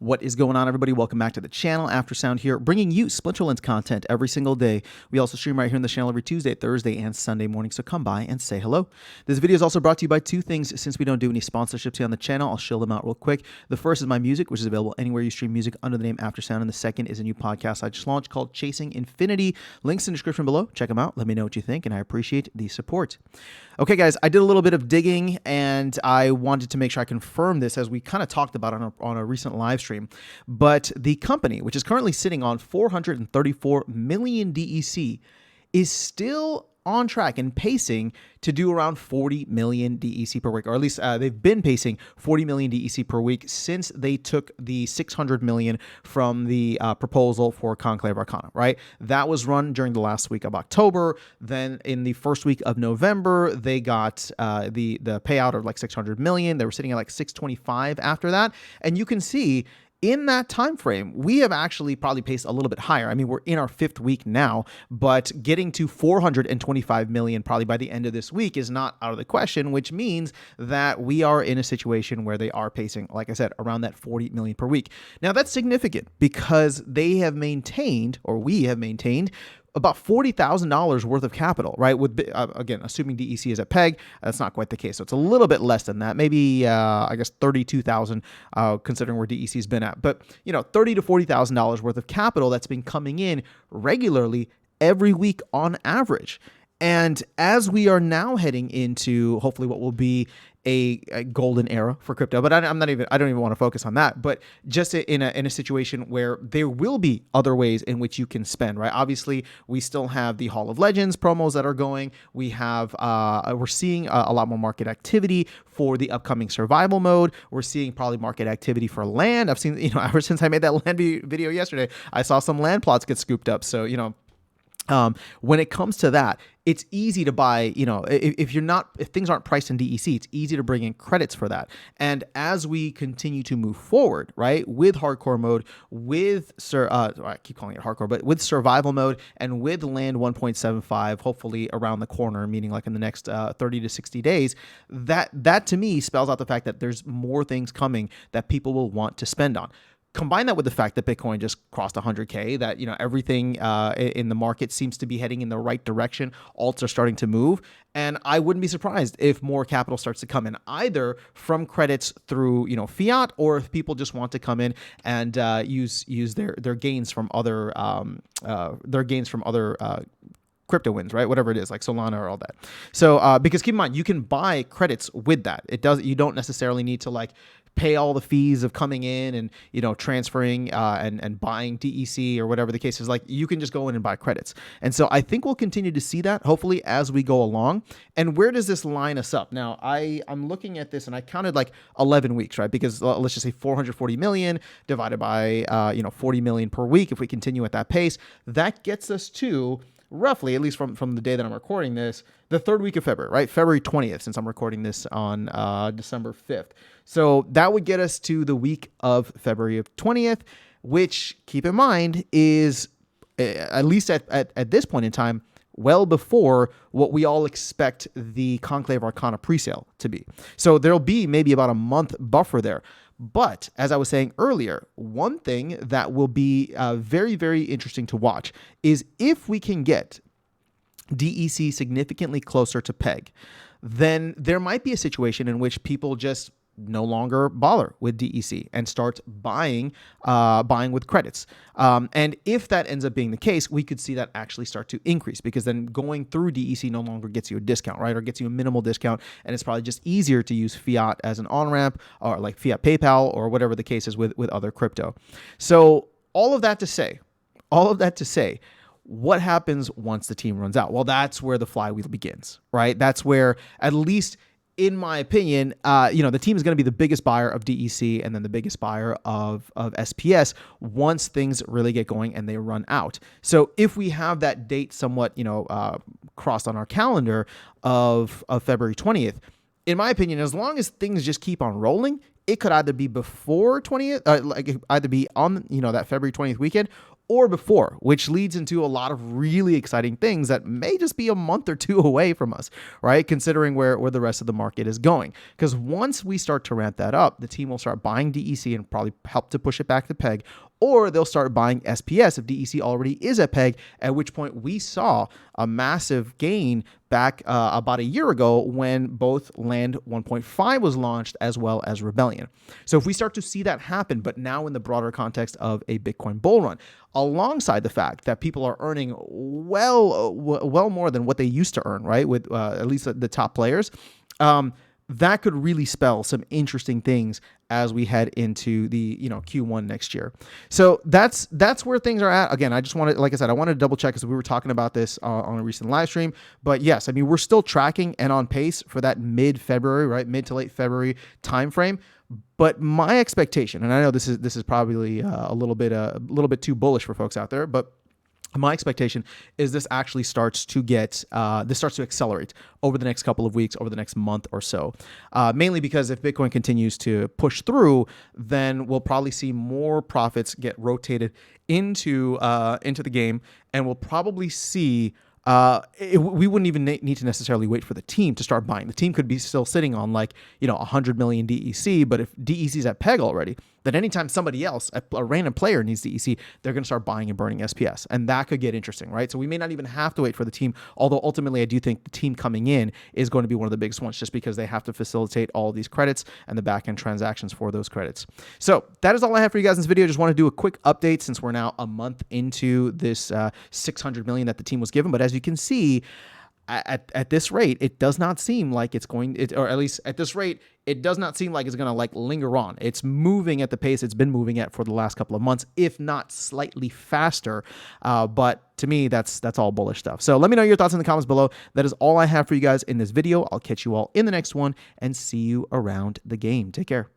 What is going on, everybody? Welcome back to the channel. Aftersound here, bringing you Splinterlands content every single day. We also stream right here on the channel every Tuesday, Thursday, and Sunday morning, so come by and say hello. This video is also brought to you by two things. Since we don't do any sponsorships here on the channel, I'll shill them out real quick. The first is my music, which is available anywhere you stream music under the name Aftersound, and the second is a new podcast I just launched called Chasing Infinity. Links in the description below. Check them out. Let me know what you think, and I appreciate the support. Okay, guys, I did a little bit of digging, and I wanted to make sure I confirm this as we kind of talked about on a recent live stream. But the company, which is currently sitting on 434 million DEC, is still on track and pacing to do around 40 million DEC per week, or at least they've been pacing 40 million DEC per week since they took the 600 million from the proposal for Conclave Arcana, right? That was run during the last week of October. Then in the first week of November, they got the payout of like 600 million. They were sitting at like 625 after that. And you can see in that time frame, we have actually probably paced a little bit higher. I mean, we're in our 5th week now, but getting to 425 million probably by the end of this week is not out of the question, which means that we are in a situation where they are pacing, like I said, around that 40 million per week. Now, that's significant because they have maintained, or we have maintained, about $40,000 worth of capital, right? With again, assuming DEC is at peg, that's not quite the case. So it's a little bit less than that, maybe I guess 32,000, considering where DEC's been at. But you know, $30,000 to $40,000 worth of capital that's been coming in regularly every week on average. And as we are now heading into hopefully what will be a golden era for crypto, but I don't even want to focus on that, but just in a situation where there will be other ways in which you can spend, right? Obviously, we still have the Hall of Legends promos that are going. We have, we're seeing a lot more market activity for the upcoming survival mode. We're seeing probably market activity for land. I've seen, ever since I made that land video yesterday, I saw some land plots get scooped up. So, when it comes to that, it's easy to buy, if things aren't priced in DEC, it's easy to bring in credits for that. And as we continue to move forward, right, with hardcore mode, I keep calling it hardcore, but with survival mode and with land 1.75, hopefully around the corner, meaning like in the next 30 to 60 days, that to me spells out the fact that there's more things coming that people will want to spend on. Combine that with the fact that Bitcoin just crossed 100K, that, everything in the market seems to be heading in the right direction. Alts are starting to move. And I wouldn't be surprised if more capital starts to come in, either from credits through, fiat, or if people just want to come in and use their gains from other crypto wins, right? Whatever it is, like Solana or all that. So because keep in mind, you can buy credits with that. You don't necessarily need to like pay all the fees of coming in and, transferring and buying DEC or whatever the case is. Like, you can just go in and buy credits. And so I think we'll continue to see that, hopefully, as we go along. And where does this line us up? Now, I'm looking at this and I counted like 11 weeks, right? Because let's just say 440 million divided by, 40 million per week. If we continue at that pace, that gets us to roughly, at least from the day that I'm recording this, the 3rd week of February, right? February 20th, since I'm recording this on December 5th. So that would get us to the week of February of 20th, which, keep in mind, is at least at this point in time, well before what we all expect the Conclave Arcana presale to be. So there'll be maybe about a month buffer there. But as I was saying earlier, one thing that will be very, very interesting to watch is if we can get DEC significantly closer to peg, then there might be a situation in which people just no longer bother with DEC and start buying with credits. And if that ends up being the case, we could see that actually start to increase, because then going through DEC no longer gets you a discount, right? Or gets you a minimal discount. And it's probably just easier to use fiat as an on-ramp, or like fiat PayPal, or whatever the case is with other crypto. So all of that to say, what happens once the team runs out? Well, that's where the flywheel begins, right? That's where, at least in my opinion, the team is going to be the biggest buyer of DEC and then the biggest buyer of SPS once things really get going and they run out. So if we have that date somewhat, crossed on our calendar of February 20th, in my opinion, as long as things just keep on rolling, it could either be before 20th, either be on, that February 20th weekend, or before, which leads into a lot of really exciting things that may just be a month or two away from us, right? Considering where the rest of the market is going. Because once we start to ramp that up, the team will start buying DEC and probably help to push it back to peg, or they'll start buying SPS if DEC already is at peg, at which point we saw a massive gain back about a year ago when both Land 1.5 was launched as well as Rebellion. So if we start to see that happen, but now in the broader context of a Bitcoin bull run, alongside the fact that people are earning well more than what they used to earn, right, with at least the top players, that could really spell some interesting things as we head into the Q1 next year. So that's where things are at. Again, I just wanted, like I said, I wanted to double check because we were talking about this on a recent live stream. But yes, I mean, we're still tracking and on pace for that mid-February, right, mid to late February timeframe. But my expectation, and I know this is probably a little bit too bullish for folks out there, but my expectation is this actually starts to accelerate over the next couple of weeks, over the next month or so. Mainly because if Bitcoin continues to push through, then we'll probably see more profits get rotated into the game, and we'll probably see. We wouldn't even need to necessarily wait for the team to start buying. The team could be still sitting on 100 million DEC, but if DEC's at peg already, then anytime somebody else, a random player needs DEC, they're going to start buying and burning SPS, and that could get interesting, right? So we may not even have to wait for the team, although ultimately I do think the team coming in is going to be one of the biggest ones just because they have to facilitate all of these credits and the back-end transactions for those credits. So that is all I have for you guys in this video. Just want to do a quick update since we're now a month into this 600 million that the team was given, but as you can see, at this rate, it does not seem like it's going, or at least at this rate, it does not seem like it's going to linger on. It's moving at the pace it's been moving at for the last couple of months, if not slightly faster. But to me, that's all bullish stuff. So let me know your thoughts in the comments below. That is all I have for you guys in this video. I'll catch you all in the next one and see you around the game. Take care.